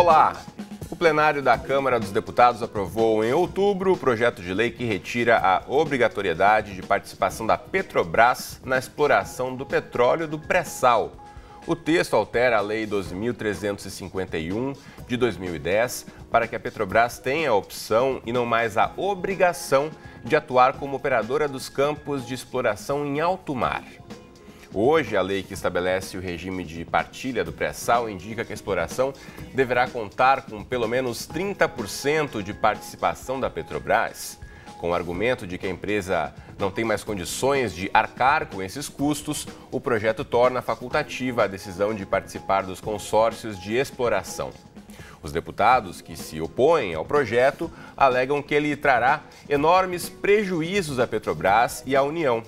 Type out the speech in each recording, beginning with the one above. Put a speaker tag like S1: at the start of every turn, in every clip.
S1: Olá! O plenário da Câmara dos Deputados aprovou em outubro o projeto de lei que retira a obrigatoriedade de participação da Petrobras na exploração do petróleo do pré-sal. O texto altera a Lei 12.351 de 2010 para que a Petrobras tenha a opção e não mais a obrigação de atuar como operadora dos campos de exploração em alto mar. Hoje, a lei que estabelece o regime de partilha do pré-sal indica que a exploração deverá contar com pelo menos 30% de participação da Petrobras. Com o argumento de que a empresa não tem mais condições de arcar com esses custos, o projeto torna facultativa a decisão de participar dos consórcios de exploração. Os deputados que se opõem ao projeto alegam que ele trará enormes prejuízos à Petrobras e à União.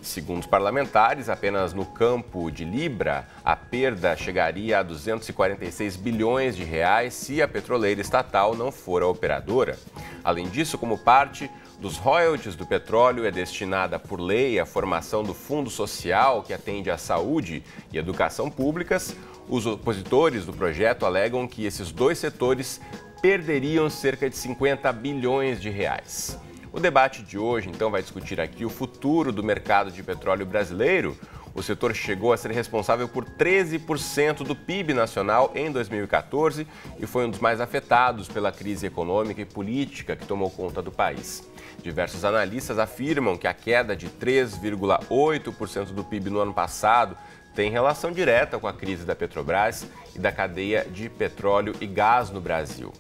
S1: Segundo os parlamentares, apenas no campo de Libra, a perda chegaria a 246 bilhões de reais se a petroleira estatal não for a operadora. Além disso, como parte dos royalties do petróleo é destinada por lei à formação do Fundo Social, que atende à saúde e educação públicas, os opositores do projeto alegam que esses dois setores perderiam cerca de 50 bilhões de reais. O debate de hoje, então, vai discutir aqui o futuro do mercado de petróleo brasileiro. O setor chegou a ser responsável por 13% do PIB nacional em 2014 e foi um dos mais afetados pela crise econômica e política que tomou conta do país. Diversos analistas afirmam que a queda de 3,8% do PIB no ano passado tem relação direta com a crise da Petrobras e da cadeia de petróleo e gás no Brasil.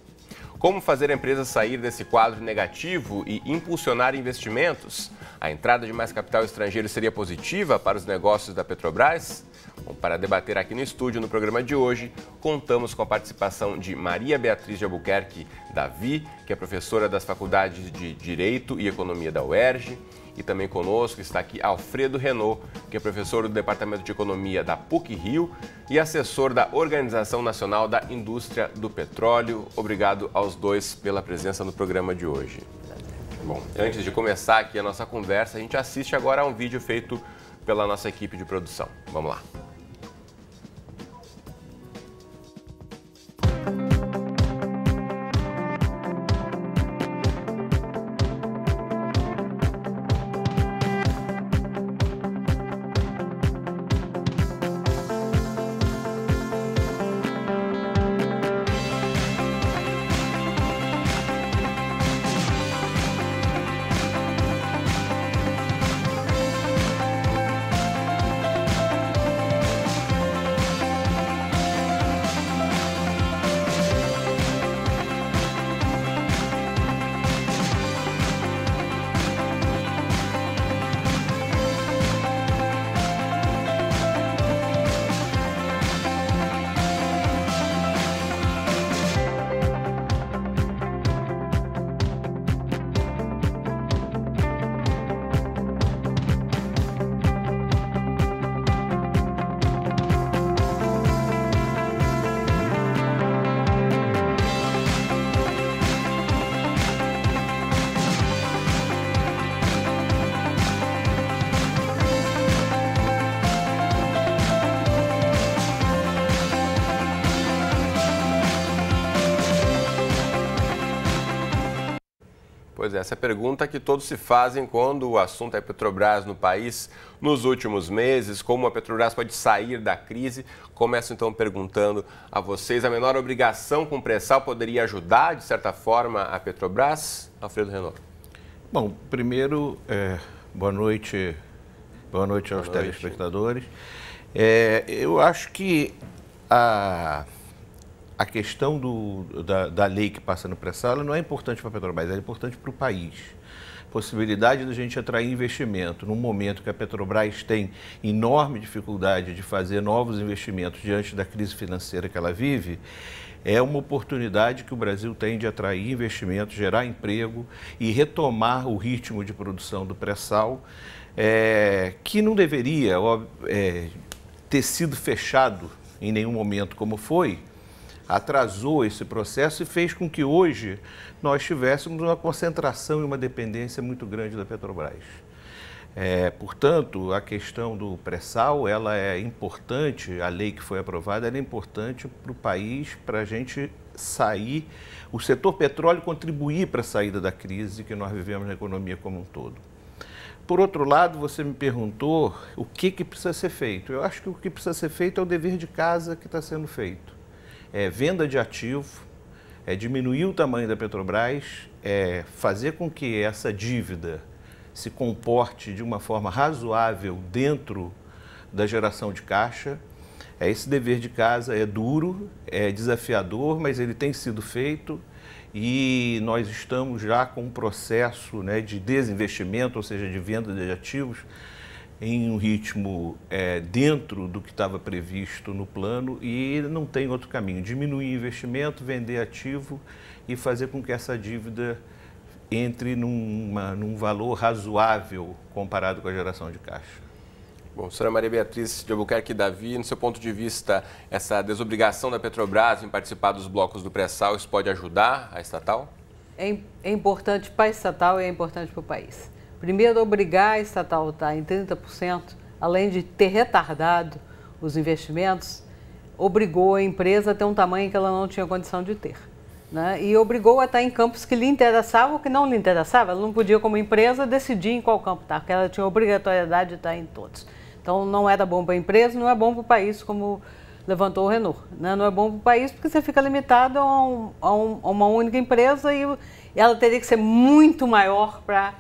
S1: Como fazer a empresa sair desse quadro negativo e impulsionar investimentos? A entrada de mais capital estrangeiro seria positiva para os negócios da Petrobras? Bom, para debater aqui no estúdio, no programa de hoje, contamos com a participação de Maria Beatriz de Albuquerque Davi, que é professora das Faculdades de Direito e Economia da UERJ, e também conosco está aqui Alfredo Renault, que é professor do Departamento de Economia da PUC-Rio e assessor da Organização Nacional da Indústria do Petróleo. Obrigado aos dois pela presença no programa de hoje. Bom, antes de começar aqui a nossa conversa, a gente assiste agora a um vídeo feito pela nossa equipe de produção. Vamos lá. Pois é, essa pergunta que todos se fazem quando o assunto é Petrobras no país nos últimos meses, como a Petrobras pode sair da crise. Começo então perguntando a vocês, a menor obrigação com o pré-sal poderia ajudar, de certa forma, a Petrobras? Alfredo Renault.
S2: Bom, primeiro, boa noite aos telespectadores. Eu acho que a questão da lei que passa no pré-sal não é importante para a Petrobras, é importante para o país. Possibilidade de a gente atrair investimento num momento que a Petrobras tem enorme dificuldade de fazer novos investimentos diante da crise financeira que ela vive, é uma oportunidade que o Brasil tem de atrair investimentos, gerar emprego e retomar o ritmo de produção do pré-sal, que não deveria ter sido fechado em nenhum momento como foi, atrasou esse processo e fez com que hoje nós tivéssemos uma concentração e uma dependência muito grande da Petrobras. Portanto, a questão do pré-sal, ela é importante, a lei que foi aprovada, ela é importante para o país, para a gente sair, o setor petróleo contribuir para a saída da crise que nós vivemos na economia como um todo. Por outro lado, você me perguntou o que precisa ser feito. Eu acho que o que precisa ser feito é o dever de casa que está sendo feito. É venda de ativo, é diminuir o tamanho da Petrobras, é fazer com que essa dívida se comporte de uma forma razoável dentro da geração de caixa. Esse dever de casa é duro, é desafiador, mas ele tem sido feito e nós estamos já com um processo, né, de desinvestimento, ou seja, de venda de ativos, em um ritmo dentro do que estava previsto no plano e não tem outro caminho. Diminuir investimento, vender ativo e fazer com que essa dívida entre num valor razoável comparado com a geração de caixa.
S1: Bom, senhora Maria Beatriz de Albuquerque Davi, no seu ponto de vista, essa desobrigação da Petrobras em participar dos blocos do pré-sal, isso pode ajudar a estatal?
S3: É importante para a estatal e é importante para o país. Primeiro, obrigar a estatal a estar em 30%, além de ter retardado os investimentos, obrigou a empresa a ter um tamanho que ela não tinha condição de ter. Né? E obrigou a estar em campos que lhe interessavam ou que não lhe interessavam. Ela não podia, como empresa, decidir em qual campo estar, porque ela tinha obrigatoriedade de estar em todos. Então, não era bom para a empresa, não é bom para o país, como levantou o Renault. Né? Não é bom para o país porque você fica limitado a uma única empresa e ela teria que ser muito maior para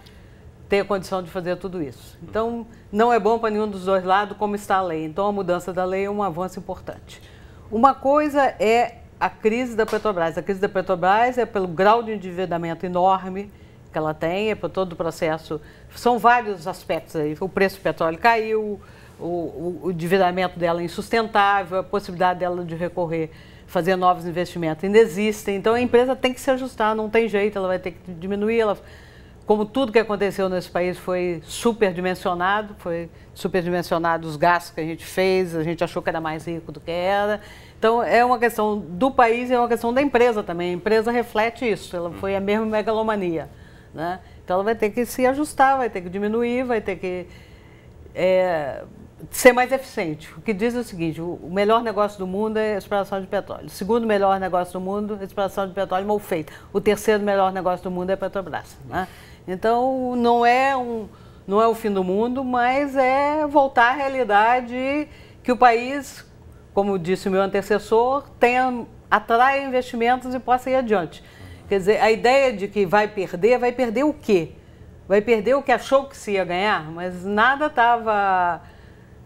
S3: ter a condição de fazer tudo isso. Então, não é bom para nenhum dos dois lados como está a lei. Então, a mudança da lei é um avanço importante. Uma coisa é a crise da Petrobras. A crise da Petrobras é pelo grau de endividamento enorme que ela tem, é por todo o processo. São vários aspectos aí. O preço do petróleo caiu, o endividamento dela é insustentável, a possibilidade dela de recorrer, fazer novos investimentos ainda existe. Então, a empresa tem que se ajustar, não tem jeito, ela vai ter que diminuir. Como tudo que aconteceu nesse país foi superdimensionado os gastos que a gente fez, a gente achou que era mais rico do que era. Então, é uma questão do país e é uma questão da empresa também. A empresa reflete isso, ela foi a mesma megalomania. Né? Então, ela vai ter que se ajustar, vai ter que diminuir, vai ter que ser mais eficiente. O que diz é o seguinte, o melhor negócio do mundo é a exploração de petróleo. O segundo melhor negócio do mundo é a exploração de petróleo mal feita. O terceiro melhor negócio do mundo é a Petrobras. Né? Então, não é o fim do mundo, mas é voltar à realidade que o país, como disse o meu antecessor, atrai investimentos e possa ir adiante. Quer dizer, a ideia de que vai perder o quê? Vai perder o que achou que se ia ganhar, mas nada estava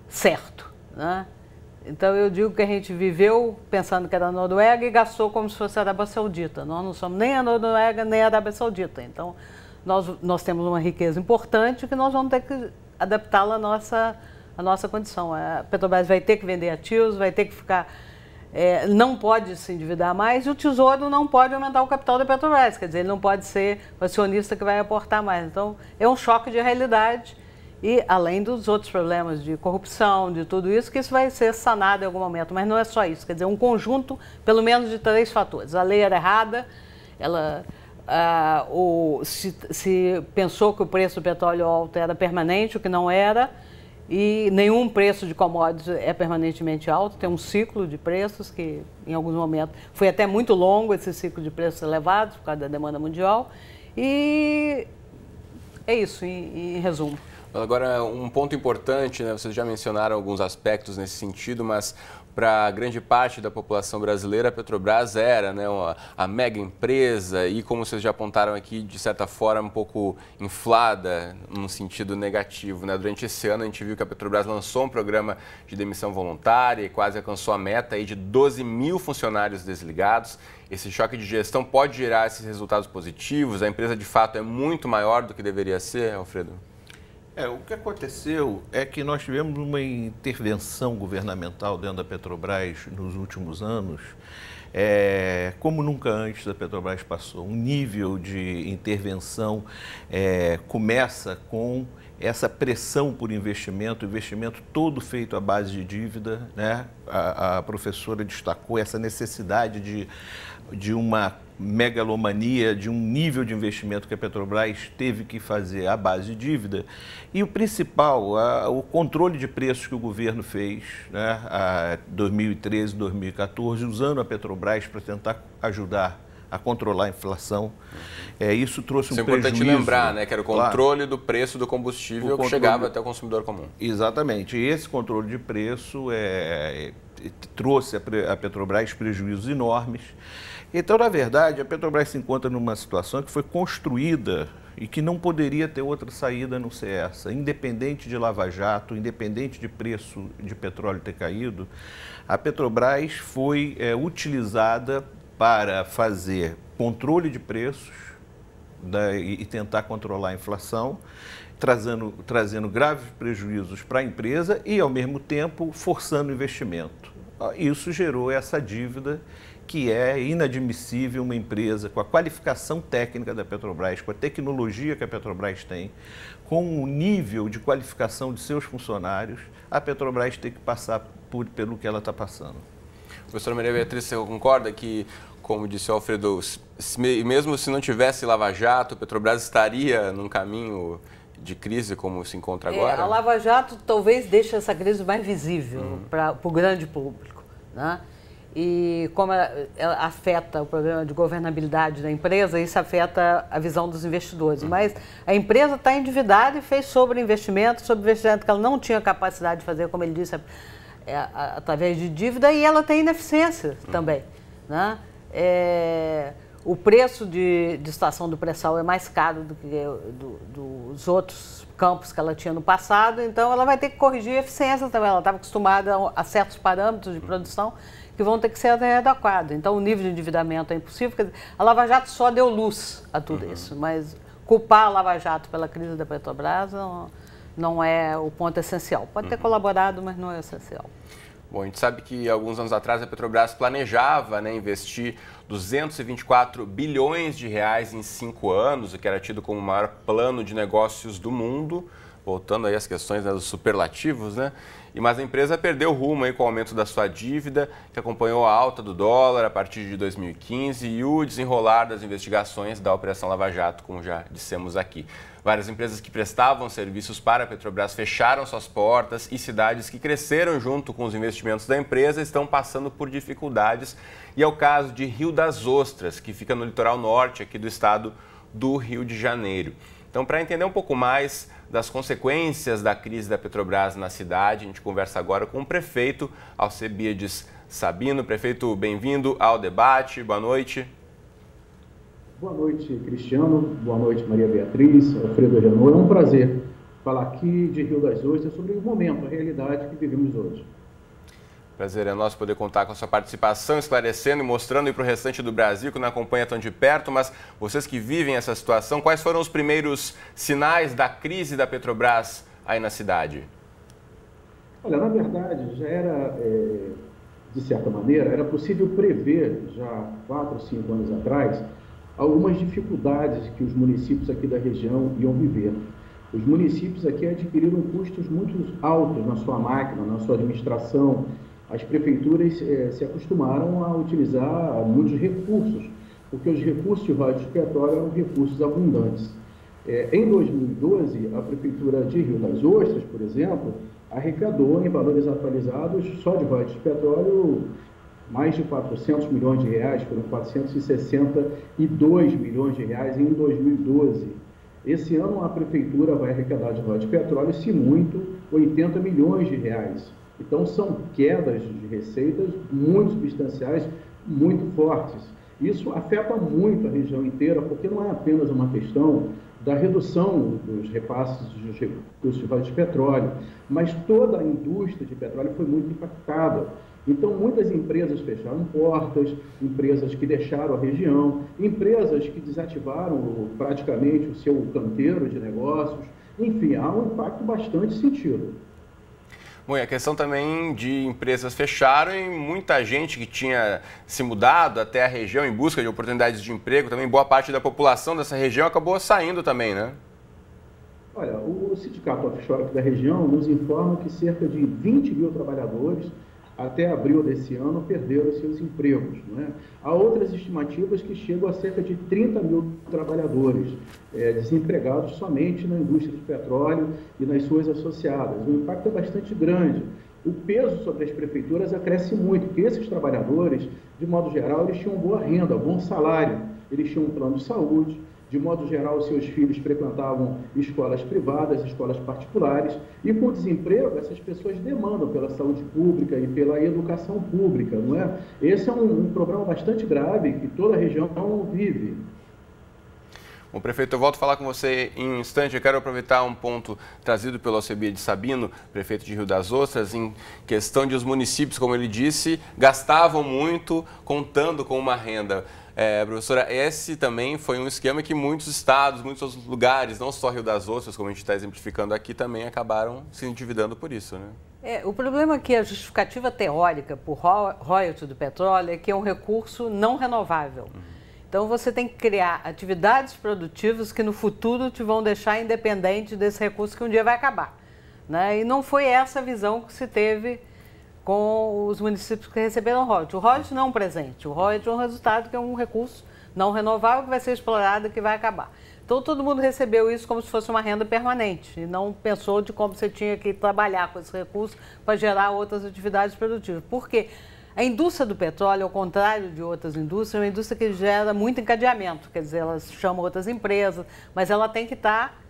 S3: certo. Né? Então, eu digo que a gente viveu pensando que era a Noruega e gastou como se fosse a Arábia Saudita. Nós não somos nem a Noruega, nem a Arábia Saudita. Então, nós temos uma riqueza importante que nós vamos ter que adaptá-la à nossa condição. A Petrobras vai ter que vender ativos, vai ter que ficar... não pode se endividar mais e o Tesouro não pode aumentar o capital da Petrobras. Quer dizer, ele não pode ser o acionista que vai aportar mais. Então, é um choque de realidade e além dos outros problemas de corrupção, de tudo isso, que isso vai ser sanado em algum momento. Mas não é só isso. Quer dizer, um conjunto, pelo menos, de 3 fatores. A lei era errada, se pensou que o preço do petróleo alto era permanente, o que não era, e nenhum preço de commodities é permanentemente alto, tem um ciclo de preços que, em alguns momentos, foi até muito longo esse ciclo de preços elevados, por causa da demanda mundial, e é isso, em resumo.
S1: Agora, um ponto importante, né? Vocês já mencionaram alguns aspectos nesse sentido, mas para grande parte da população brasileira, a Petrobras era, né, a mega empresa e, como vocês já apontaram aqui, de certa forma, um pouco inflada num sentido negativo. Né? Durante esse ano, a gente viu que a Petrobras lançou um programa de demissão voluntária e quase alcançou a meta aí de 12 mil funcionários desligados. Esse choque de gestão pode gerar esses resultados positivos? A empresa, de fato, é muito maior do que deveria ser, Alfredo?
S2: O que aconteceu é que nós tivemos uma intervenção governamental dentro da Petrobras nos últimos anos, como nunca antes a Petrobras passou. Um nível de intervenção começa com essa pressão por investimento, investimento todo feito à base de dívida, né? A professora destacou essa necessidade de de uma megalomania, de um nível de investimento que a Petrobras teve que fazer à base de dívida. E o principal, o controle de preços que o governo fez, né, em 2013, 2014, usando a Petrobras para tentar ajudar a controlar a inflação. Isso trouxe um prejuízo.
S1: Isso é importante lembrar, né, que era o controle do preço do combustível que chegava até o consumidor comum.
S2: Exatamente. E esse controle de preço trouxe a Petrobras prejuízos enormes. Então, na verdade, a Petrobras se encontra numa situação que foi construída e que não poderia ter outra saída a não ser essa. Independente de Lava Jato, independente de preço de petróleo ter caído, a Petrobras foi utilizada para fazer controle de preços e tentar controlar a inflação, trazendo graves prejuízos para a empresa e, ao mesmo tempo, forçando o investimento. Isso gerou essa dívida que é inadmissível uma empresa com a qualificação técnica da Petrobras, com a tecnologia que a Petrobras tem, com o nível de qualificação de seus funcionários, a Petrobras tem que passar pelo que ela está passando.
S1: Professora Maria Beatriz, você concorda que, como disse o Alfredo, mesmo se não tivesse Lava Jato, a Petrobras estaria num caminho de crise como se encontra agora?
S3: A Lava Jato talvez deixe essa crise mais visível para o grande público, né? E como ela afeta o problema de governabilidade da empresa, isso afeta a visão dos investidores. Mas a empresa está endividada e fez sobreinvestimento que ela não tinha capacidade de fazer, como ele disse, através de dívida, e ela tem ineficiência também, né? O preço de estação do pré-sal é mais caro do que dos outros campos que ela tinha no passado, então ela vai ter que corrigir a eficiência também. Ela estava acostumada a certos parâmetros de produção que vão ter que ser readequados. Então o nível de endividamento é impossível. Quer dizer, a Lava Jato só deu luz a tudo isso, mas culpar a Lava Jato pela crise da Petrobras não é o ponto essencial. Pode ter colaborado, mas não é essencial.
S1: Bom, a gente sabe que alguns anos atrás a Petrobras planejava, né, investir 224 bilhões de reais em 5 anos, o que era tido como o maior plano de negócios do mundo, voltando aí às questões, né, dos superlativos, né? Mas a empresa perdeu o rumo aí com o aumento da sua dívida, que acompanhou a alta do dólar a partir de 2015 e o desenrolar das investigações da Operação Lava Jato, como já dissemos aqui. Várias empresas que prestavam serviços para a Petrobras fecharam suas portas e cidades que cresceram junto com os investimentos da empresa estão passando por dificuldades. E é o caso de Rio das Ostras, que fica no litoral norte aqui do estado do Rio de Janeiro. Então, para entender um pouco mais das consequências da crise da Petrobras na cidade, a gente conversa agora com o prefeito Alcebiades Sabino. Prefeito, bem-vindo ao debate. Boa noite.
S4: Boa noite, Cristiano. Boa noite, Maria Beatriz, Alfredo Agenor. É um prazer falar aqui de Rio das Ostras sobre o momento, a realidade que vivemos hoje.
S1: Prazer é nosso poder contar com a sua participação, esclarecendo e mostrando para o restante do Brasil, que não acompanha tão de perto, mas vocês que vivem essa situação, quais foram os primeiros sinais da crise da Petrobras aí na cidade?
S4: Olha, na verdade, já era, de certa maneira, era possível prever, já 4 ou 5 anos atrás, algumas dificuldades que os municípios aqui da região iam viver. Os municípios aqui adquiriram custos muito altos na sua máquina, na sua administração. As prefeituras se acostumaram a utilizar muitos recursos, porque os recursos de royalties de petróleo eram recursos abundantes. Em 2012, a Prefeitura de Rio das Ostras, por exemplo, arrecadou em valores atualizados, só de royalties de petróleo, mais de 400 milhões de reais, foram 462 milhões de reais em 2012. Esse ano a Prefeitura vai arrecadar de royalties de petróleo, se muito, 80 milhões de reais. Então são quedas de receitas muito substanciais, muito fortes. Isso afeta muito a região inteira, porque não é apenas uma questão da redução dos repasses dos recursos de royalties de petróleo, mas toda a indústria de petróleo foi muito impactada. Então, muitas empresas fecharam portas, empresas que deixaram a região, empresas que desativaram praticamente o seu canteiro de negócios. Enfim, há um impacto bastante sentido.
S1: Bom, e a questão também de empresas fecharam e muita gente que tinha se mudado até a região em busca de oportunidades de emprego, também boa parte da população dessa região acabou saindo também, né?
S4: Olha, o Sindicato Offshore aqui da região nos informa que cerca de 20 mil trabalhadores até abril desse ano, perderam seus empregos. Não é? Há outras estimativas que chegam a cerca de 30 mil trabalhadores desempregados somente na indústria de petróleo e nas suas associadas. O impacto é bastante grande. O peso sobre as prefeituras acresce muito, porque esses trabalhadores, de modo geral, eles tinham boa renda, bom salário, eles tinham um plano de saúde, de modo geral, seus filhos frequentavam escolas privadas, escolas particulares, e com o desemprego, essas pessoas demandam pela saúde pública e pela educação pública, não é? Esse é um problema bastante grave que toda a região vive.
S1: Bom, prefeito, eu volto a falar com você em um instante. Eu quero aproveitar um ponto trazido pelo Alcebiades Sabino, prefeito de Rio das Ostras, em questão de os municípios, como ele disse, gastavam muito contando com uma renda. Professora, esse também foi um esquema que muitos estados, muitos outros lugares, não só Rio das Ostras, como a gente está exemplificando aqui, também acabaram se endividando por isso, né?
S3: O problema é que a justificativa teórica por royalty do petróleo é que é um recurso não renovável. Então, você tem que criar atividades produtivas que no futuro te vão deixar independente desse recurso que um dia vai acabar, né? E não foi essa a visão que se teve com os municípios que receberam royalty. O royalty não é um presente, o royalty é um resultado que é um recurso não renovável que vai ser explorado e que vai acabar. Então, todo mundo recebeu isso como se fosse uma renda permanente e não pensou de como você tinha que trabalhar com esse recurso para gerar outras atividades produtivas. Por quê? A indústria do petróleo, ao contrário de outras indústrias, é uma indústria que gera muito encadeamento, quer dizer, elas chamam outras empresas, mas ela tem que estar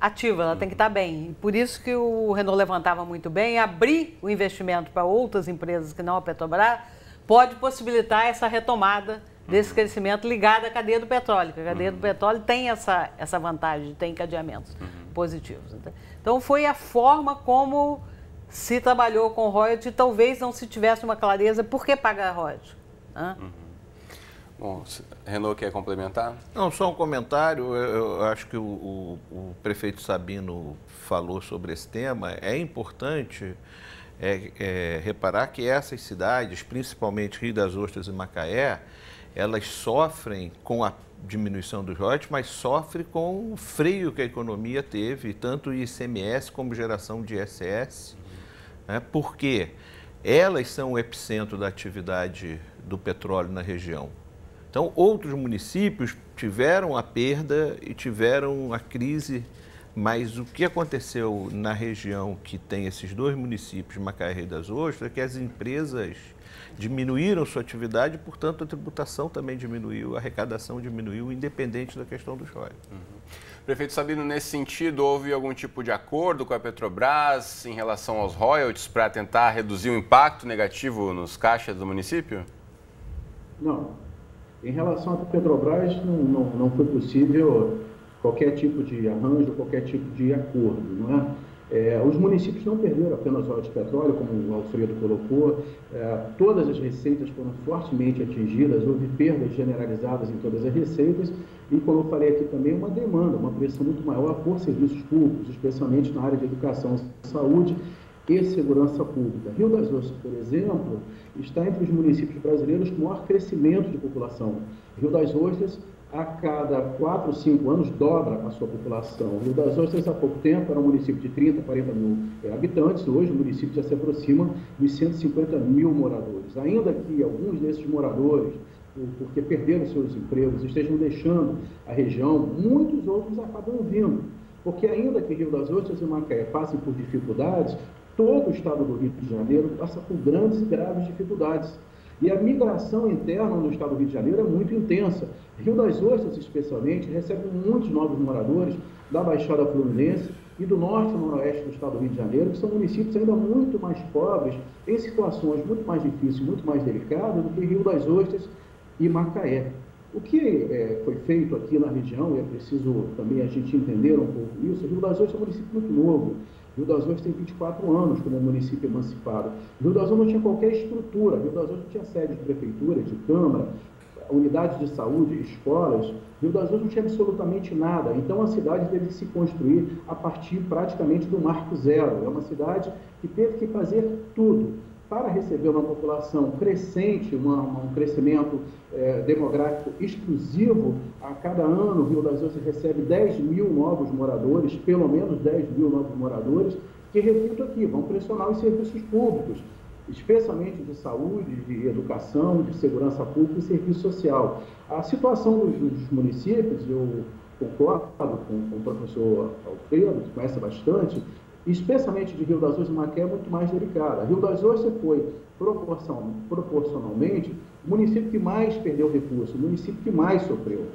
S3: ativa, ela tem que estar bem. E por isso que o Renault levantava muito bem, abrir o investimento para outras empresas que não a Petrobras pode possibilitar essa retomada desse crescimento ligado à cadeia do petróleo, porque a cadeia do petróleo tem essa vantagem de ter encadeamentos positivos. Então, foi a forma como se trabalhou com royalty, talvez não se tivesse uma clareza por que pagar royalty.
S1: Bom, Renault quer complementar?
S2: Não, só um comentário. Eu acho que o prefeito Sabino falou sobre esse tema. É importante reparar que essas cidades, principalmente Rio das Ostras e Macaé, elas sofrem com a diminuição dos royalties, mas sofrem com o freio que a economia teve, tanto ICMS como geração de ISS, porque elas são o epicentro da atividade do petróleo na região. Então, outros municípios tiveram a perda e tiveram a crise, mas o que aconteceu na região que tem esses dois municípios, Macaé e Rio das Ostras, é que as empresas diminuíram sua atividade, portanto, a tributação também diminuiu, a arrecadação diminuiu, independente da questão dos royalties.
S1: Prefeito Sabino, nesse sentido, houve algum tipo de acordo com a Petrobras em relação aos royalties para tentar reduzir o impacto negativo nos caixas do município?
S4: Não. Em relação à Petrobras, não foi possível qualquer tipo de arranjo, qualquer tipo de acordo, não é? Os municípios não perderam apenas royalties de petróleo, como o Alfredo colocou, todas as receitas foram fortemente atingidas, houve perdas generalizadas em todas as receitas e, como eu falei aqui também, uma demanda, uma pressão muito maior por serviços públicos, especialmente na área de educação, saúde e segurança pública. Rio das Ostras, por exemplo, está entre os municípios brasileiros com maior crescimento de população. Rio das Ostras, a cada 4 ou 5 anos, dobra a sua população. Rio das Ostras, há pouco tempo, era um município de 30, 40 mil habitantes. Hoje, o município já se aproxima dos 150 mil moradores. Ainda que alguns desses moradores, porque perderam seus empregos, estejam deixando a região, muitos outros acabam vindo. Porque ainda que Rio das Ostras e Macaé passem por dificuldades, todo o estado do Rio de Janeiro passa por grandes e graves dificuldades. E a migração interna no estado do Rio de Janeiro é muito intensa. Rio das Ostras, especialmente, recebe muitos novos moradores da Baixada Fluminense e do norte e noroeste do estado do Rio de Janeiro, que são municípios ainda muito mais pobres, em situações muito mais difíceis, muito mais delicadas do que Rio das Ostras e Macaé. O que foi feito aqui na região, e é preciso também a gente entender um pouco isso, Rio das Ostras é um município muito novo. Rio das Ostras tem 24 anos como município emancipado. Rio das Ostras não tinha qualquer estrutura. Rio das Ostras não tinha sede de prefeitura, de câmara, unidades de saúde, escolas. Rio das Ostras não tinha absolutamente nada. Então, a cidade teve que se construir a partir praticamente do marco zero. É uma cidade que teve que fazer tudo para receber uma população crescente, um crescimento demográfico exclusivo. A cada ano, o Rio das Ostras recebe 10 mil novos moradores, pelo menos 10 mil novos moradores, que, repito aqui, vão pressionar os serviços públicos. especialmente de saúde, de educação, de segurança pública e serviço social. A situação dos municípios, eu concordo com o professor Alfredo, que conhece bastante, especialmente de Rio das Ostras e Macaé, é muito mais delicada. Rio das Ostras foi, proporcionalmente, o município que mais perdeu recursos, o município que mais sofreu.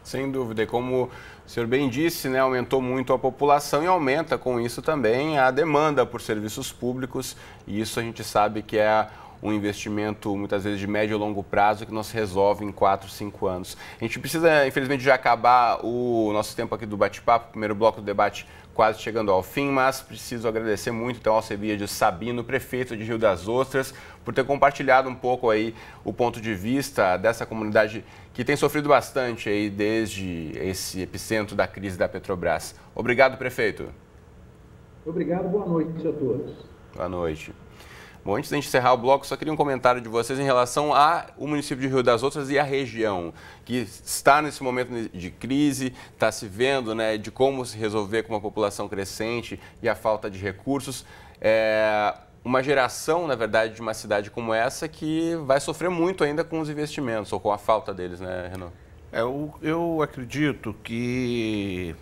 S1: Sem dúvida, e como o senhor bem disse, né, aumentou muito a população e aumenta com isso também a demanda por serviços públicos, e isso a gente sabe que é um investimento muitas vezes de médio e longo prazo que não se resolve em 4, 5 anos. A gente precisa, infelizmente, já acabar o nosso tempo aqui do bate-papo, primeiro bloco do debate quase chegando ao fim, mas preciso agradecer muito então ao Alcebiades Sabino, prefeito de Rio das Ostras, por ter compartilhado um pouco aí o ponto de vista dessa comunidade que tem sofrido bastante aí desde esse epicentro da crise da Petrobras. Obrigado, prefeito.
S4: Obrigado, boa noite a todos.
S1: Boa noite. Bom, antes de a gente encerrar o bloco, só queria um comentário de vocês em relação ao município de Rio das Ostras e a região, que está nesse momento de crise, está se vendo, né, de como se resolver com uma população crescente e a falta de recursos. Uma geração, na verdade, de uma cidade como essa que vai sofrer muito ainda com os investimentos, ou com a falta deles, né, Renan?
S2: Eu acredito que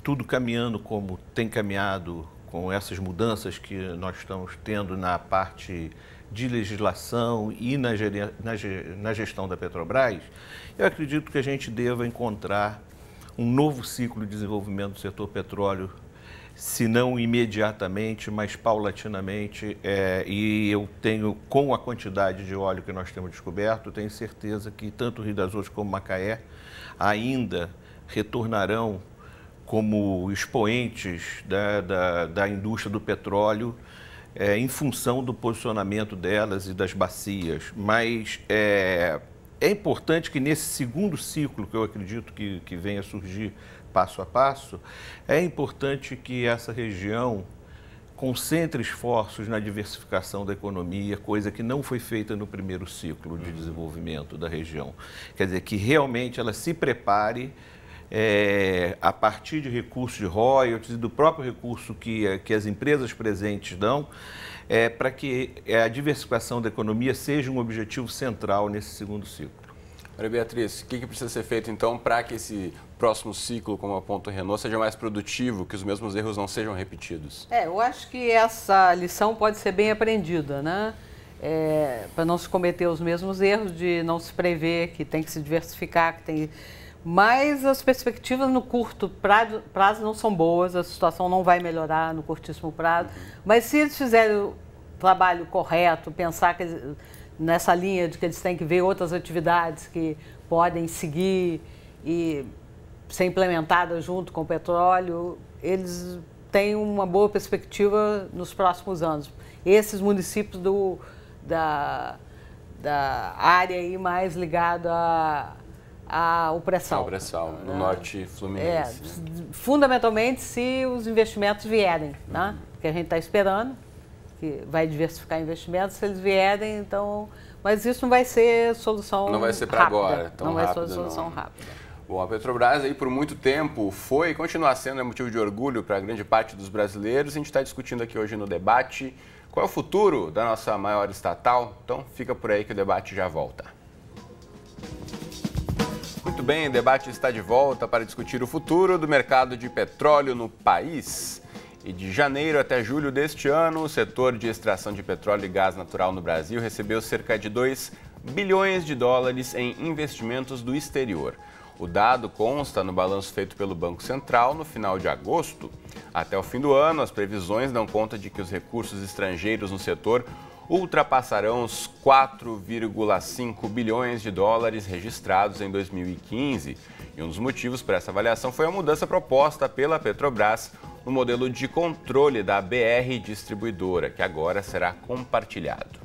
S2: tudo caminhando como tem caminhado, com essas mudanças que nós estamos tendo na parte de legislação e na gestão da Petrobras, eu acredito que a gente deva encontrar um novo ciclo de desenvolvimento do setor petróleo, se não imediatamente, mas paulatinamente, e eu tenho, com a quantidade de óleo que nós temos descoberto, tenho certeza que tanto Rio das Ostras como Macaé ainda retornarão como expoentes da indústria do petróleo, em função do posicionamento delas e das bacias. Mas é importante que nesse segundo ciclo, que eu acredito que venha a surgir passo a passo, é importante que essa região concentre esforços na diversificação da economia, coisa que não foi feita no primeiro ciclo de desenvolvimento da região. Quer dizer, que realmente ela se prepare a partir de recursos de royalties e do próprio recurso que as empresas presentes dão, para que a diversificação da economia seja um objetivo central nesse segundo ciclo.
S1: Maria Beatriz, o que precisa ser feito então para que esse próximo ciclo, como aponta o Renault, seja mais produtivo, que os mesmos erros não sejam repetidos?
S3: Eu acho que essa lição pode ser bem aprendida, né? Para não se cometer os mesmos erros de não se prever, que tem que se diversificar, que tem... Mas as perspectivas no curto prazo não são boas, a situação não vai melhorar no curtíssimo prazo. Mas se eles fizerem o trabalho correto, pensar nessa linha de que eles têm que ver outras atividades que podem seguir e ser implementadas junto com o petróleo, eles têm uma boa perspectiva nos próximos anos. Esses municípios da área aí mais ligada ao pré-sal.
S1: Ao pré-sal, no norte fluminense.
S3: Fundamentalmente se os investimentos vierem, né? Porque a gente está esperando que vai diversificar investimentos, se eles vierem, então... Mas isso não vai ser solução
S1: Não vai ser para agora, tão
S3: não
S1: rápido.
S3: Não vai ser solução rápida.
S1: Bom, a Petrobras aí por muito tempo foi e continua sendo motivo de orgulho para grande parte dos brasileiros. A gente está discutindo aqui hoje no debate qual é o futuro da nossa maior estatal. Então fica por aí que o debate já volta. Muito bem, o debate está de volta para discutir o futuro do mercado de petróleo no país. E de janeiro até julho deste ano, o setor de extração de petróleo e gás natural no Brasil recebeu cerca de 2 bilhões de dólares em investimentos do exterior. O dado consta no balanço feito pelo Banco Central no final de agosto. Até o fim do ano, as previsões dão conta de que os recursos estrangeiros no setor ultrapassarão os 4,5 bilhões de dólares registrados em 2015. E um dos motivos para essa avaliação foi a mudança proposta pela Petrobras no modelo de controle da BR Distribuidora, que agora será compartilhado.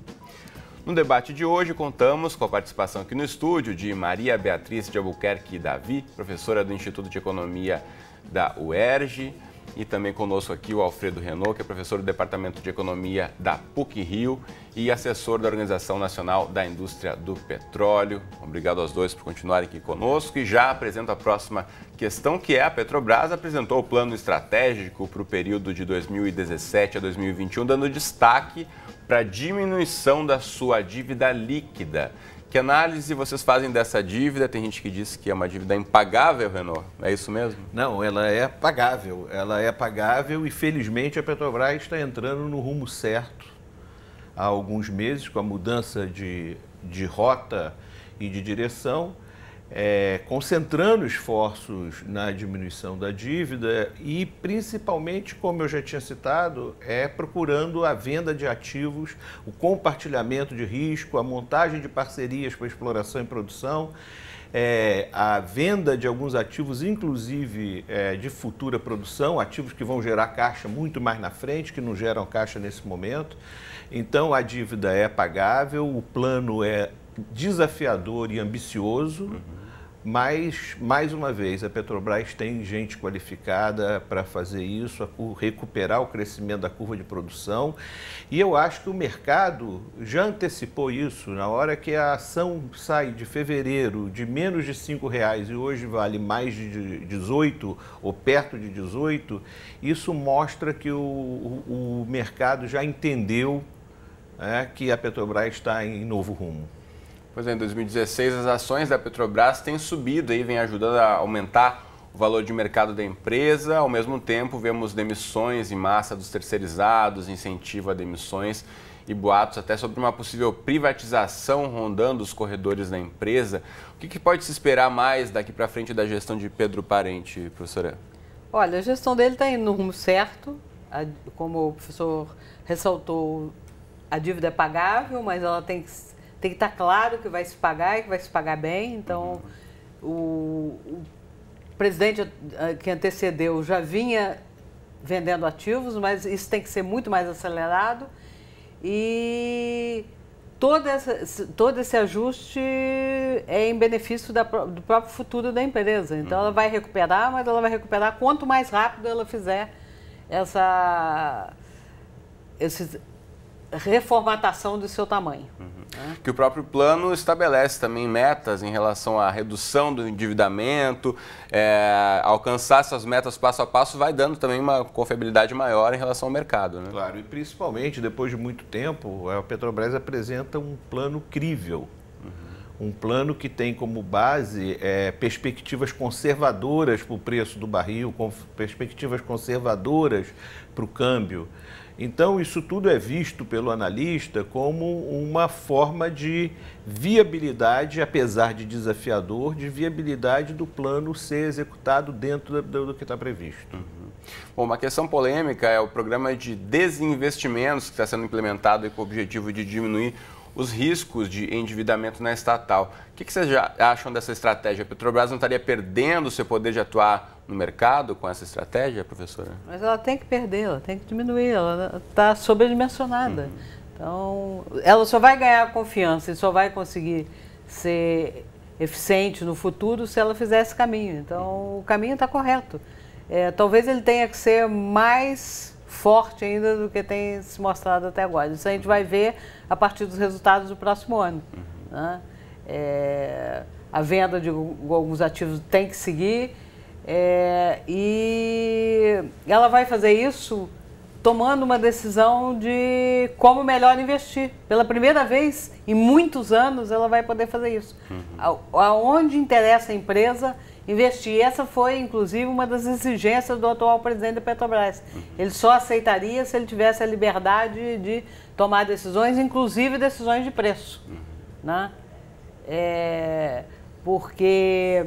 S1: No debate de hoje, contamos com a participação aqui no estúdio de Maria Beatriz de Albuquerque Davi, professora do Instituto de Economia da UERJ, E também conosco aqui o Alfredo Renault, que é professor do Departamento de Economia da PUC-Rio e assessor da Organização Nacional da Indústria do Petróleo. Obrigado aos dois por continuarem aqui conosco. E já apresento a próxima questão, que é a Petrobras apresentou o plano estratégico para o período de 2017 a 2021, dando destaque para a diminuição da sua dívida líquida. Que análise vocês fazem dessa dívida? Tem gente que diz que é uma dívida impagável, Renault. É isso mesmo?
S2: Não, ela é pagável. Ela é pagável e, felizmente, a Petrobras está entrando no rumo certo há alguns meses, com a mudança de rota e de direção, concentrando esforços na diminuição da dívida e, principalmente, como eu já tinha citado, procurando a venda de ativos, o compartilhamento de risco, a montagem de parcerias para exploração e produção, a venda de alguns ativos, inclusive de futura produção, ativos que vão gerar caixa muito mais na frente, que não geram caixa nesse momento. Então, a dívida é pagável, o plano é desafiador e ambicioso, mas, mais uma vez, a Petrobras tem gente qualificada para fazer isso, recuperar o crescimento da curva de produção. E eu acho que o mercado já antecipou isso. Na hora que a ação sai de fevereiro de menos de R$5 e hoje vale mais de 18 ou perto de 18, isso mostra que o mercado já entendeu que a Petrobras está em novo rumo.
S1: Pois é, em 2016 as ações da Petrobras têm subido e vem ajudando a aumentar o valor de mercado da empresa. Ao mesmo tempo, vemos demissões em massa dos terceirizados, incentivo a demissões e boatos até sobre uma possível privatização rondando os corredores da empresa. O que pode se esperar mais daqui para frente da gestão de Pedro Parente, professora?
S3: Olha, a gestão dele está indo no rumo certo. Como o professor ressaltou, a dívida é pagável, mas ela tem que estar claro que vai se pagar e que vai se pagar bem. Então, o presidente que antecedeu já vinha vendendo ativos, mas isso tem que ser muito mais acelerado. E todo esse ajuste é em benefício do próprio futuro da empresa. Então, ela vai recuperar, mas ela vai recuperar quanto mais rápido ela fizer essa reformatação do seu tamanho.
S1: Que o próprio plano estabelece também metas em relação à redução do endividamento, alcançar essas metas passo a passo vai dando também uma confiabilidade maior em relação ao mercado, né?
S2: Claro, e principalmente depois de muito tempo, a Petrobras apresenta um plano crível, um plano que tem como base perspectivas conservadoras para o preço do barril, perspectivas conservadoras para o câmbio. Então, isso tudo é visto pelo analista como uma forma de viabilidade, apesar de desafiador, de viabilidade do plano ser executado dentro do que está previsto.
S1: Bom, uma questão polêmica é o programa de desinvestimentos que está sendo implementado com o objetivo de diminuir os riscos de endividamento na estatal. O que vocês já acham dessa estratégia? A Petrobras não estaria perdendo o seu poder de atuar no mercado com essa estratégia, professora?
S3: Mas ela tem que perder, ela tem que diminuir, ela está sobredimensionada. Então, ela só vai ganhar confiança e só vai conseguir ser eficiente no futuro se ela fizer esse caminho. Então, o caminho está correto. Talvez ele tenha que ser mais forte ainda do que tem se mostrado até agora. Isso a gente vai ver a partir dos resultados do próximo ano. Né? A venda de alguns ativos tem que seguir e ela vai fazer isso tomando uma decisão de como melhor investir. Pela primeira vez em muitos anos ela vai poder fazer isso. Aonde interessa a empresa investir. Essa foi, inclusive, uma das exigências do atual presidente da Petrobras. Ele só aceitaria se ele tivesse a liberdade de tomar decisões, inclusive decisões de preço. Né? Porque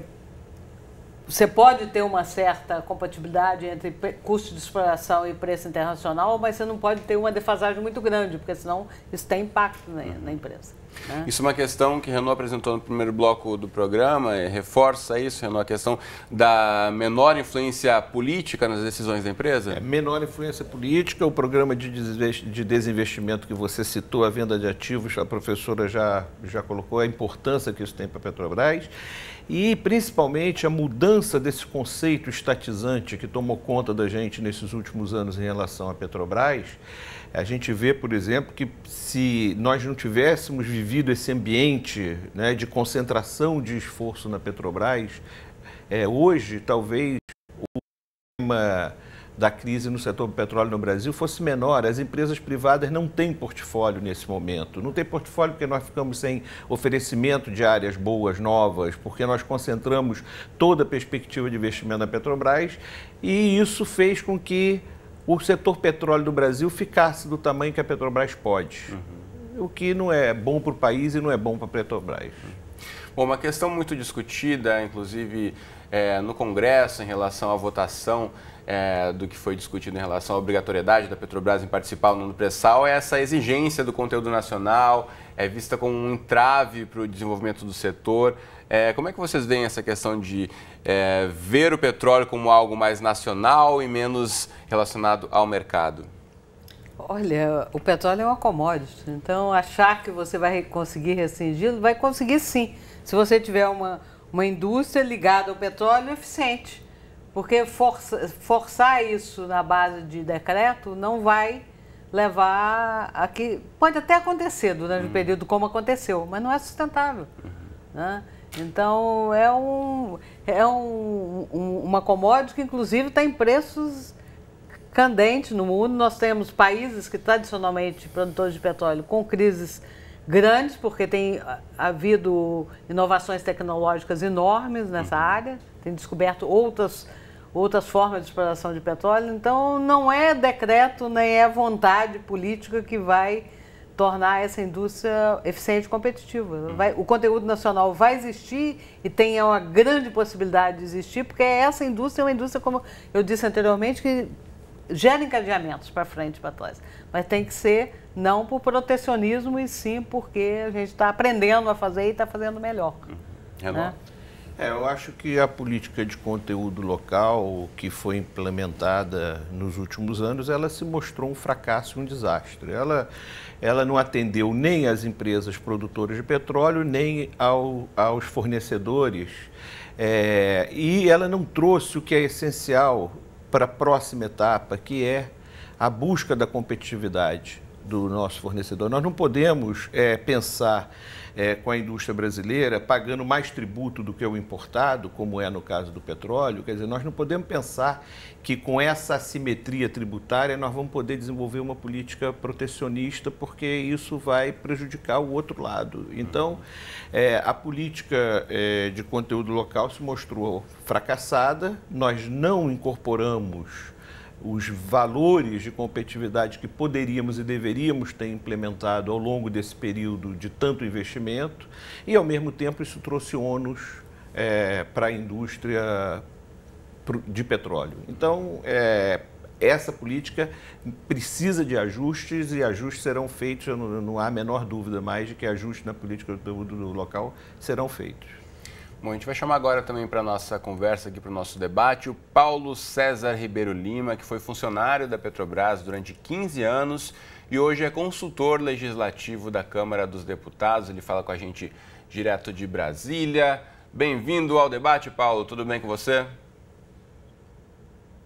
S3: você pode ter uma certa compatibilidade entre custo de exploração e preço internacional, mas você não pode ter uma defasagem muito grande, porque senão isso tem impacto na empresa. Né?
S1: Isso é uma questão que Renault apresentou no primeiro bloco do programa, reforça isso, Renault, a questão da menor influência política nas decisões da empresa?
S2: Menor influência política, o programa de desinvestimento que você citou, a venda de ativos, a professora já colocou a importância que isso tem para a Petrobras. E, principalmente, a mudança desse conceito estatizante que tomou conta da gente nesses últimos anos em relação à Petrobras. A gente vê, por exemplo, que se nós não tivéssemos vivido esse ambiente, né, de concentração de esforço na Petrobras, hoje talvez o problema da crise no setor do petróleo no Brasil fosse menor. As empresas privadas não têm portfólio nesse momento. Não tem portfólio porque nós ficamos sem oferecimento de áreas boas, novas, porque nós concentramos toda a perspectiva de investimento na Petrobras, e isso fez com que o setor petróleo do Brasil ficasse do tamanho que a Petrobras pode. O que não é bom para o país e não é bom para a Petrobras.
S1: Bom, uma questão muito discutida, inclusive no Congresso, em relação à votação do que foi discutido em relação à obrigatoriedade da Petrobras em participar no pré-sal, é essa exigência do conteúdo nacional, vista como um entrave para o desenvolvimento do setor. Como é que vocês veem essa questão de ver o petróleo como algo mais nacional e menos relacionado ao mercado?
S3: Olha, o petróleo é uma commodity, então achar que você vai conseguir restringi-lo, vai conseguir sim, se você tiver uma indústria ligada ao petróleo eficiente. Porque forçar isso na base de decreto não vai levar a que... Pode até acontecer durante o período como aconteceu, mas não é sustentável, né? Então, uma commodity que, inclusive, está em preços candentes no mundo. Nós temos países que, tradicionalmente, produtores de petróleo, com crises grandes, porque tem havido inovações tecnológicas enormes nessa área, tem descoberto outras formas de exploração de petróleo. Então, não é decreto, nem é vontade política que vai tornar essa indústria eficiente e competitiva. O conteúdo nacional vai existir e tem uma grande possibilidade de existir, porque essa indústria é uma indústria, como eu disse anteriormente, que gera encadeamentos para frente e para trás. Mas tem que ser não por protecionismo, e sim porque a gente está aprendendo a fazer e está fazendo melhor. Né?
S2: Eu acho que a política de conteúdo local que foi implementada nos últimos anos, ela se mostrou um fracasso e um desastre. Ela não atendeu nem às empresas produtoras de petróleo, nem aos fornecedores, e ela não trouxe o que é essencial para a próxima etapa, que é a busca da competitividade do nosso fornecedor. Nós não podemos pensar com a indústria brasileira pagando mais tributo do que o importado, como é no caso do petróleo. Quer dizer, nós não podemos pensar que com essa assimetria tributária nós vamos poder desenvolver uma política protecionista, porque isso vai prejudicar o outro lado. Então, a política de conteúdo local se mostrou fracassada. Nós não incorporamos os valores de competitividade que poderíamos e deveríamos ter implementado ao longo desse período de tanto investimento, e, ao mesmo tempo, isso trouxe ônus para a indústria de petróleo. Então, essa política precisa de ajustes, e ajustes serão feitos, não há a menor dúvida mais de que ajustes na política do local serão feitos.
S1: Bom, a gente vai chamar agora também para a nossa conversa, aqui para o nosso debate, o Paulo César Ribeiro Lima, que foi funcionário da Petrobras durante 15 anos e hoje é consultor legislativo da Câmara dos Deputados. Ele fala com a gente direto de Brasília. Bem-vindo ao debate, Paulo. Tudo bem com você?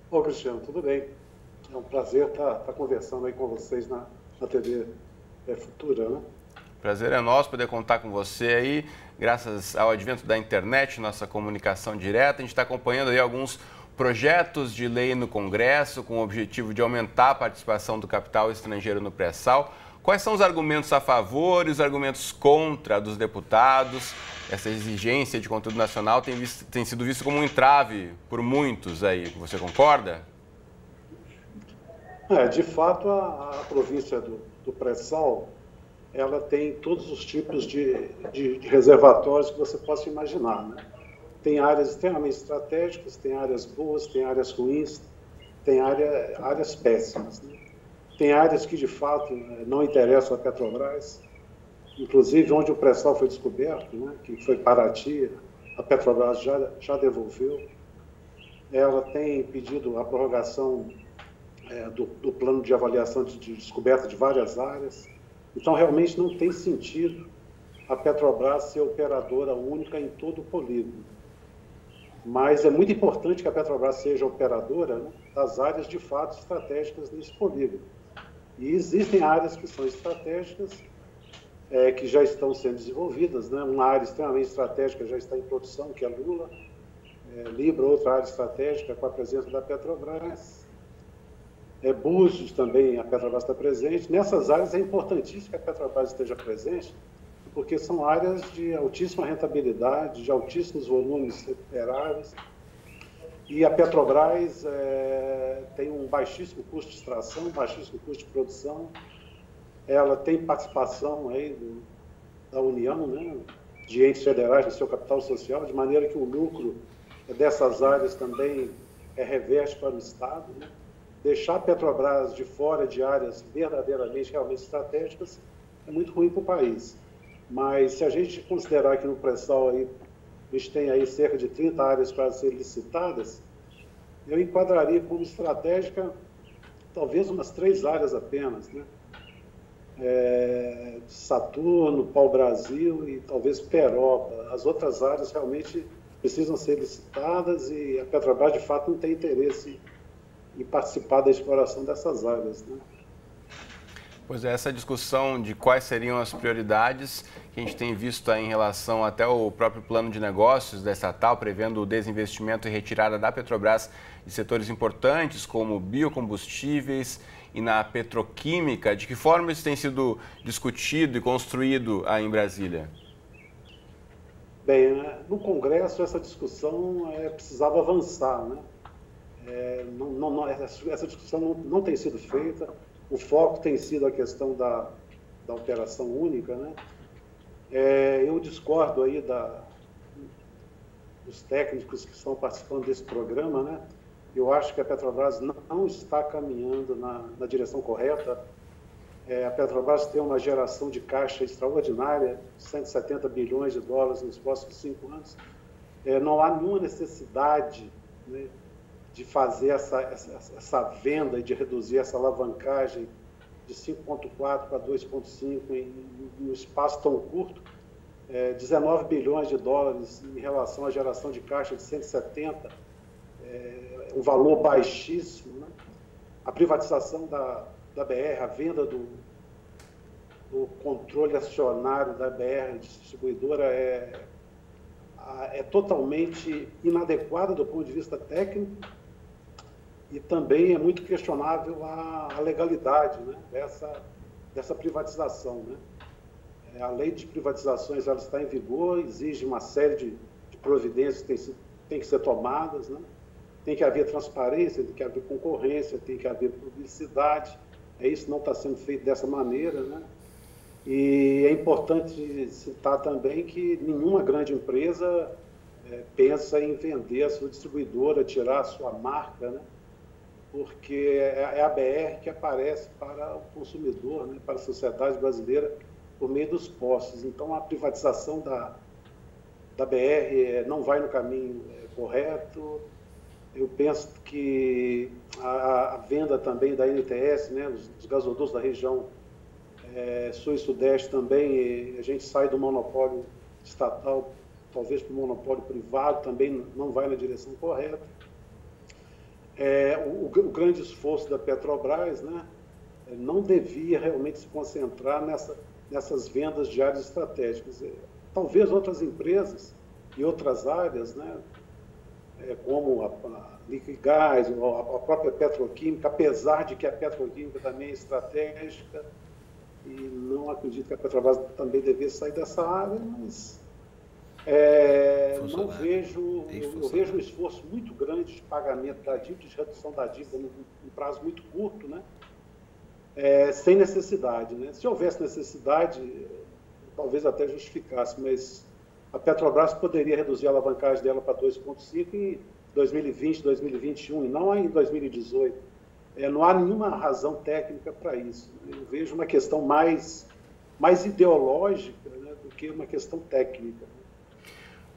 S5: Ô, Cristiano, tudo bem. É um prazer estar conversando aí com vocês na TV Futura, né?
S1: Prazer é nosso poder contar com você aí, graças ao advento da internet, nossa comunicação direta. A gente está acompanhando aí alguns projetos de lei no Congresso com o objetivo de aumentar a participação do capital estrangeiro no pré-sal. Quais são os argumentos a favor e os argumentos contra dos deputados? Essa exigência de conteúdo nacional tem sido vista como um entrave por muitos aí. Você concorda?
S5: De fato, a província do pré-sal, ela tem todos os tipos de reservatórios que você possa imaginar, né? Tem áreas extremamente estratégicas, tem áreas boas, tem áreas ruins, tem áreas péssimas, né? Tem áreas que, de fato, não interessam à Petrobras, inclusive onde o pré-sal foi descoberto, né, que foi Paraty, a Petrobras já devolveu. Ela tem pedido a prorrogação do plano de avaliação de descoberta de várias áreas. Então, realmente não tem sentido a Petrobras ser operadora única em todo o polígono. Mas é muito importante que a Petrobras seja operadora, né, das áreas de fato estratégicas nesse polígono. E existem áreas que são estratégicas, que já estão sendo desenvolvidas, né? Uma área extremamente estratégica já está em produção, que é Lula, Libra, outra área estratégica com a presença da Petrobras, Búzios também, a Petrobras está presente. Nessas áreas é importantíssimo que a Petrobras esteja presente, porque são áreas de altíssima rentabilidade, de altíssimos volumes recuperáveis, e a Petrobras tem um baixíssimo custo de extração, baixíssimo custo de produção. Ela tem participação aí da União, né, de entes federais no seu capital social, de maneira que o lucro dessas áreas também reverte para o Estado. Né? Deixar a Petrobras de fora de áreas verdadeiramente, realmente estratégicas é muito ruim para o país. Mas se a gente considerar que no pré-sal aí, a gente tem aí cerca de 30 áreas para serem licitadas, eu enquadraria como estratégica talvez umas 3 áreas apenas, né? Saturno, Pau-Brasil e talvez Peroba. As outras áreas realmente precisam ser licitadas e a Petrobras, de fato, não tem interesse em participar da exploração dessas áreas, né?
S1: Pois é, essa discussão de quais seriam as prioridades que a gente tem visto aí em relação até o próprio plano de negócios da estatal, prevendo o desinvestimento e retirada da Petrobras de setores importantes como biocombustíveis e na petroquímica. De que forma isso tem sido discutido e construído aí em Brasília?
S5: Bem, no Congresso essa discussão precisava avançar, né? Essa discussão não tem sido feita. O foco tem sido a questão da operação única, né? Eu discordo aí dos técnicos que estão participando desse programa, né? Eu acho que a Petrobras não está caminhando na direção correta. A Petrobras tem uma geração de caixa extraordinária, 170 bilhões de dólares nos próximos 5 anos. Não há nenhuma necessidade, né, de fazer essa venda e de reduzir essa alavancagem de 5,4 para 2,5 em um espaço tão curto. 19 bilhões de dólares em relação à geração de caixa de 170, um valor baixíssimo, né? A privatização da BR, a venda do controle acionário da BR distribuidora é totalmente inadequada do ponto de vista técnico e também é muito questionável a legalidade, né, dessa privatização, né? A lei de privatizações ela está em vigor, exige uma série de providências que tem que ser tomadas, né? Tem que haver transparência, tem que haver concorrência, tem que haver publicidade. Isso não está sendo feito dessa maneira, né? E é importante citar também que nenhuma grande empresa pensa em vender a sua distribuidora, tirar a sua marca, né? Porque é a BR que aparece para o consumidor, né? Para a sociedade brasileira, por meio dos postos. Então, a privatização da BR não vai no caminho correto. Eu penso que a venda também da NTS, né, os gasodutos da região sul e sudeste também, a gente sai do monopólio estatal, talvez para o monopólio privado, também não vai na direção correta. O grande esforço da Petrobras, né, não devia realmente se concentrar nessas vendas de áreas estratégicas. Talvez outras empresas e outras áreas, né, como a Liquigás, a própria petroquímica, apesar de que a petroquímica também é estratégica, e não acredito que a Petrobras também devesse sair dessa área, mas eu vejo um esforço muito grande de pagamento da dívida, de redução da dívida num prazo muito curto, né? Sem necessidade, né? Se houvesse necessidade, talvez até justificasse, mas a Petrobras poderia reduzir a alavancagem dela para 2,5 em 2020, 2021, e não em 2018. Não há nenhuma razão técnica para isso. Eu vejo uma questão mais ideológica, né, do que uma questão técnica.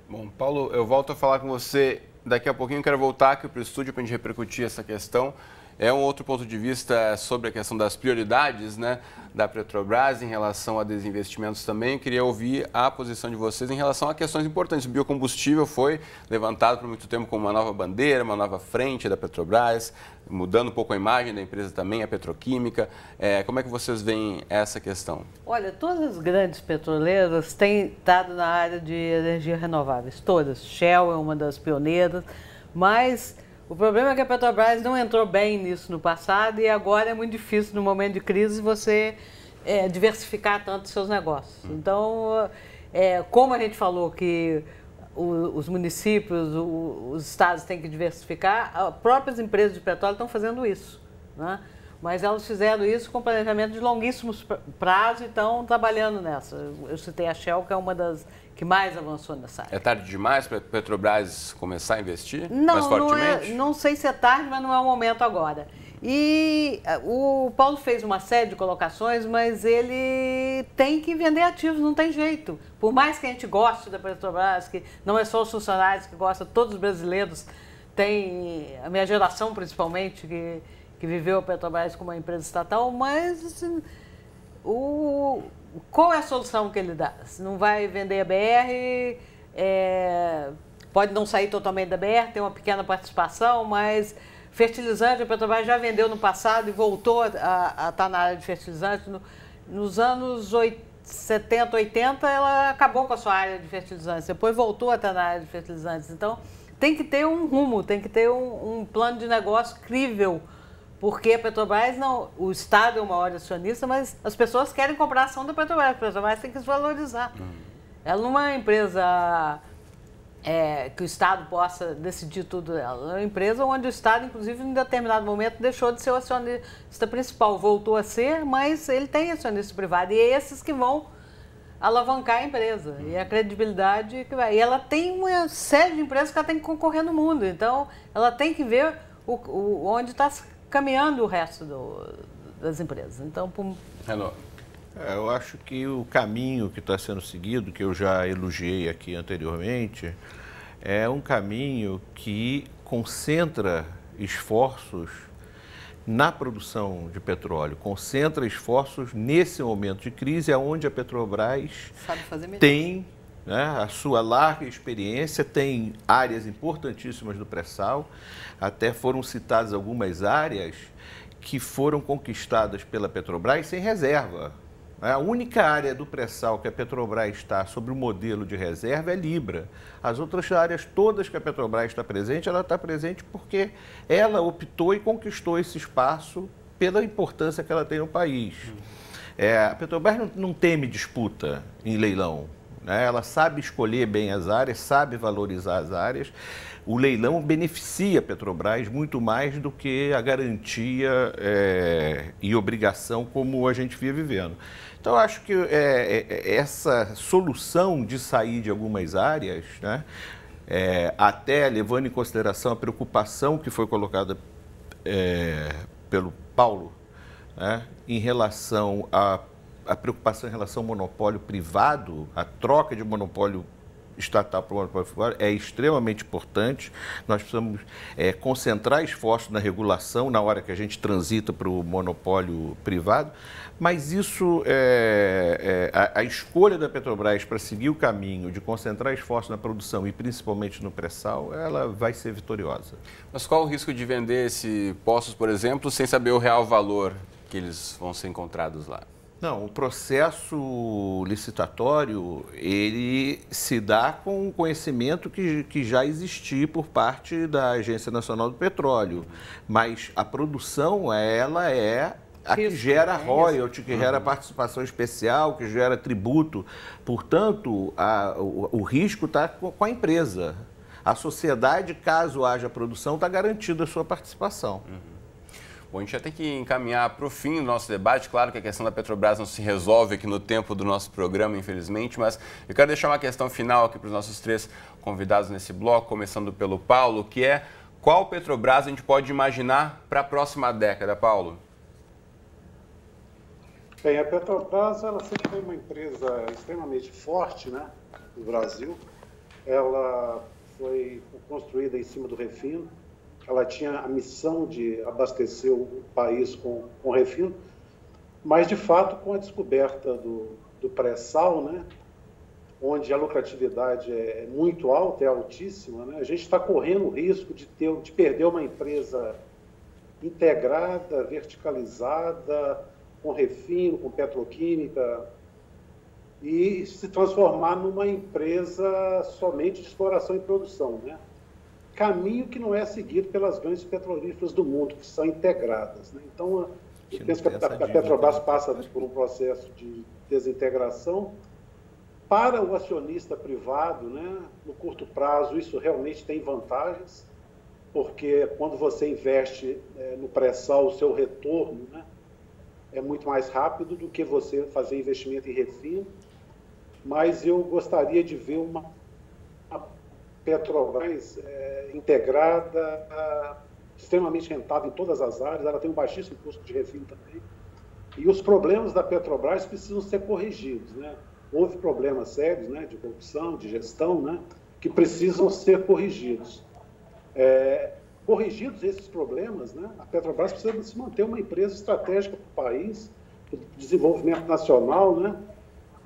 S1: Bom, Paulo, eu volto a falar com você daqui a pouquinho. Quero voltar aqui para o estúdio para a gente repercutir essa questão. É um outro ponto de vista sobre a questão das prioridades, né, da Petrobras em relação a desinvestimentos também. Eu queria ouvir a posição de vocês em relação a questões importantes. O biocombustível foi levantado por muito tempo como uma nova bandeira, uma nova frente da Petrobras, mudando um pouco a imagem da empresa também, a petroquímica. Como é que vocês veem essa questão?
S3: Olha, todas as grandes petroleiras têm estado na área de energias renováveis, todas. Shell é uma das pioneiras, mas o problema é que a Petrobras não entrou bem nisso no passado e agora é muito difícil, no momento de crise, você diversificar tanto os seus negócios. Então, como a gente falou que os municípios, os estados têm que diversificar, as próprias empresas de petróleo estão fazendo isso, né? Mas elas fizeram isso com planejamento de longuíssimos prazos e estão trabalhando nessa. Eu citei a Shell, que é uma das que mais avançou nessa área.
S1: É tarde demais para a Petrobras começar a investir mais fortemente?
S3: Não sei se é tarde, mas não é o momento agora. E o Paulo fez uma série de colocações, mas ele tem que vender ativos, não tem jeito. Por mais que a gente goste da Petrobras, que não é só os funcionários que gostam, todos os brasileiros, tem a minha geração principalmente, que viveu a Petrobras como uma empresa estatal, mas assim, qual é a solução que ele dá? Se não vai vender a BR, pode não sair totalmente da BR, tem uma pequena participação, mas fertilizante a Petrobras já vendeu no passado e voltou a estar na área de fertilizante. Nos anos 70, 80, ela acabou com a sua área de fertilizantes, depois voltou a estar na área de fertilizantes. Então, tem que ter um rumo, tem que ter um plano de negócio crível, porque a Petrobras, o Estado é o maior acionista, mas as pessoas querem comprar a ação da Petrobras. A Petrobras tem que se valorizar. Ela não é uma empresa que o Estado possa decidir tudo dela. É uma empresa onde o Estado, inclusive, em determinado momento, deixou de ser o acionista principal. Voltou a ser, mas ele tem acionista privado. E é esses que vão alavancar a empresa. E a credibilidade que vai. E ela tem uma série de empresas que ela tem que concorrer no mundo. Então, ela tem que ver onde está caminhando o resto das empresas. Então,
S2: eu acho que o caminho que está sendo seguido, que eu já elogiei aqui anteriormente, é um caminho que concentra esforços na produção de petróleo, concentra esforços nesse momento de crise, onde a Petrobras tem, né, a sua larga experiência, tem áreas importantíssimas do pré-sal, até foram citadas algumas áreas que foram conquistadas pela Petrobras sem reserva. A única área do pré-sal que a Petrobras está sobre o modelo de reserva é Libra. As outras áreas todas que a Petrobras está presente, ela está presente porque ela optou e conquistou esse espaço pela importância que ela tem no país. A Petrobras não teme disputa em leilão, né? Ela sabe escolher bem as áreas, sabe valorizar as áreas. O leilão beneficia a Petrobras muito mais do que a garantia e obrigação como a gente via vivendo. Então, eu acho que essa solução de sair de algumas áreas, né, até levando em consideração a preocupação que foi colocada pelo Paulo, né, em relação à preocupação em relação ao monopólio privado, a troca de monopólio estatal para o monopólio privado é extremamente importante. Nós precisamos concentrar esforços na regulação na hora que a gente transita para o monopólio privado, mas isso, a escolha da Petrobras para seguir o caminho de concentrar esforços na produção e principalmente no pré-sal, ela vai ser vitoriosa.
S1: Mas qual o risco de vender esses poços, por exemplo, sem saber o real valor que eles vão ser encontrados lá?
S2: Não, o processo licitatório, ele se dá com o conhecimento que já existia por parte da Agência Nacional do Petróleo, mas a produção, ela é a que gera royalty, que gera participação especial, que gera tributo. Portanto, o risco está com a empresa. A sociedade, caso haja produção, está garantida a sua participação.
S1: Bom, a gente já tem que encaminhar para o fim do nosso debate. Claro que a questão da Petrobras não se resolve aqui no tempo do nosso programa, infelizmente, mas eu quero deixar uma questão final aqui para os nossos três convidados nesse bloco, começando pelo Paulo, que é: qual Petrobras a gente pode imaginar para a próxima década, Paulo?
S5: Bem, a Petrobras, ela sempre foi uma empresa extremamente forte, né, no Brasil. Ela foi construída em cima do refino. ela tinha a missão de abastecer o país com refino, mas, de fato, com a descoberta do pré-sal, né, onde a lucratividade é muito alta, é altíssima, né, a gente está correndo o risco de perder uma empresa integrada, verticalizada, com refino, com petroquímica, e se transformar numa empresa somente de exploração e produção, né? Caminho que não é seguido pelas grandes petrolíferas do mundo, que são integradas, né? Então, eu penso que a Petrobras passa por um processo de desintegração. Para o acionista privado, né, no curto prazo, isso realmente tem vantagens, porque quando você investe no pré-sal, o seu retorno, né, é muito mais rápido do que você fazer investimento em refino. Mas eu gostaria de ver uma Petrobras integrada, extremamente rentável em todas as áreas. Ela tem um baixíssimo custo de refino também. E os problemas da Petrobras precisam ser corrigidos, né? Houve problemas sérios, né, de corrupção, de gestão, né, que precisam ser corrigidos. Corrigidos esses problemas, né, a Petrobras precisa se manter uma empresa estratégica para o país, para o desenvolvimento nacional, né,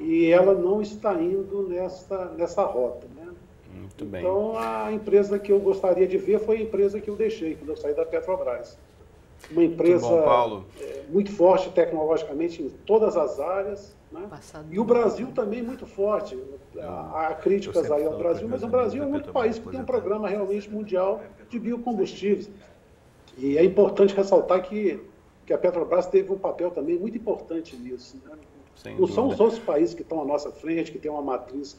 S5: e ela não está indo nessa rota, né?
S1: Muito bem.
S5: Então, a empresa que eu gostaria de ver foi a empresa que eu deixei quando eu saí da Petrobras. Uma empresa
S1: muito bom, Paulo.
S5: Muito forte tecnologicamente em todas as áreas, né? E o Brasil também muito forte. Há críticas aí ao Brasil, mas o Brasil é um único país que tem um programa realmente mundial de biocombustíveis. E é importante ressaltar que a Petrobras teve um papel também muito importante nisso, né? Não são os outros países que estão à nossa frente, que têm uma matriz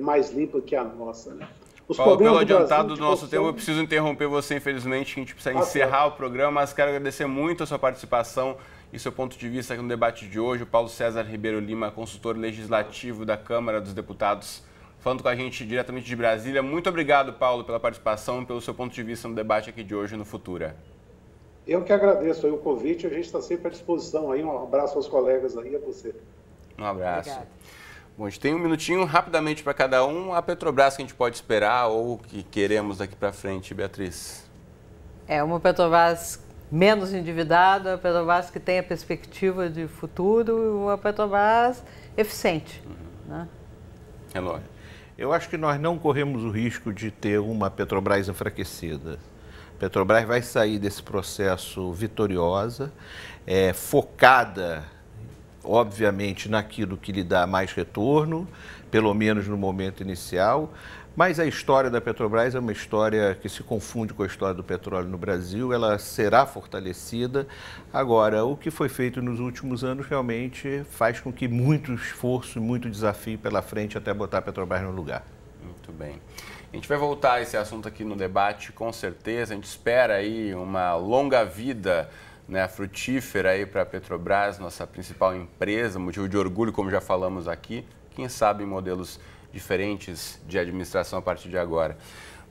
S5: mais limpa que a nossa, né?
S1: Paulo, pelo adiantado do nosso tempo, eu preciso interromper você, infelizmente, que a gente precisa encerrar o programa, mas quero agradecer muito a sua participação e seu ponto de vista aqui no debate de hoje. O Paulo César Ribeiro Lima, consultor legislativo da Câmara dos Deputados, falando com a gente diretamente de Brasília. Muito obrigado, Paulo, pela participação e pelo seu ponto de vista no debate aqui de hoje no Futura.
S5: Eu que agradeço aí o convite, a gente está sempre à disposição aí. Um abraço aos colegas aí, a você.
S1: Um abraço.
S3: Obrigada.
S1: Bom, a gente tem um minutinho rapidamente para cada um. A Petrobras que a gente pode esperar ou que queremos daqui para frente, Beatriz?
S3: Uma Petrobras menos endividada, uma Petrobras que tenha perspectiva de futuro e uma Petrobras eficiente. Né?
S1: Relógio.
S2: Eu acho que nós não corremos o risco de ter uma Petrobras enfraquecida. A Petrobras vai sair desse processo vitoriosa, focada, obviamente, naquilo que lhe dá mais retorno, pelo menos no momento inicial, mas a história da Petrobras é uma história que se confunde com a história do petróleo no Brasil, ela será fortalecida. Agora, o que foi feito nos últimos anos realmente faz com que muito esforço e muito desafio pela frente até botar a Petrobras no lugar.
S1: Muito bem. A gente vai voltar a esse assunto aqui no debate, com certeza. A gente espera aí uma longa vida, né, frutífera aí para a Petrobras, nossa principal empresa, motivo de orgulho, como já falamos aqui. Quem sabe em modelos diferentes de administração a partir de agora.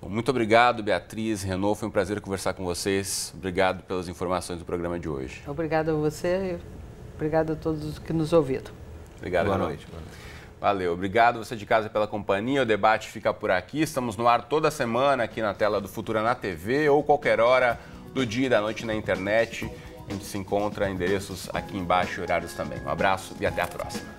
S1: Bom, muito obrigado, Beatriz, Renault, foi um prazer conversar com vocês. Obrigado pelas informações do programa de hoje.
S3: Obrigado a você e obrigado a todos que nos ouviram.
S1: Obrigado,
S2: Boa
S1: Renault.
S2: noite. Boa noite.
S1: Valeu, obrigado você de casa pela companhia, o debate fica por aqui, estamos no ar toda semana aqui na tela do Futura na TV ou qualquer hora do dia e da noite na internet. A gente se encontra, endereços aqui embaixo e horários também. Um abraço e até a próxima.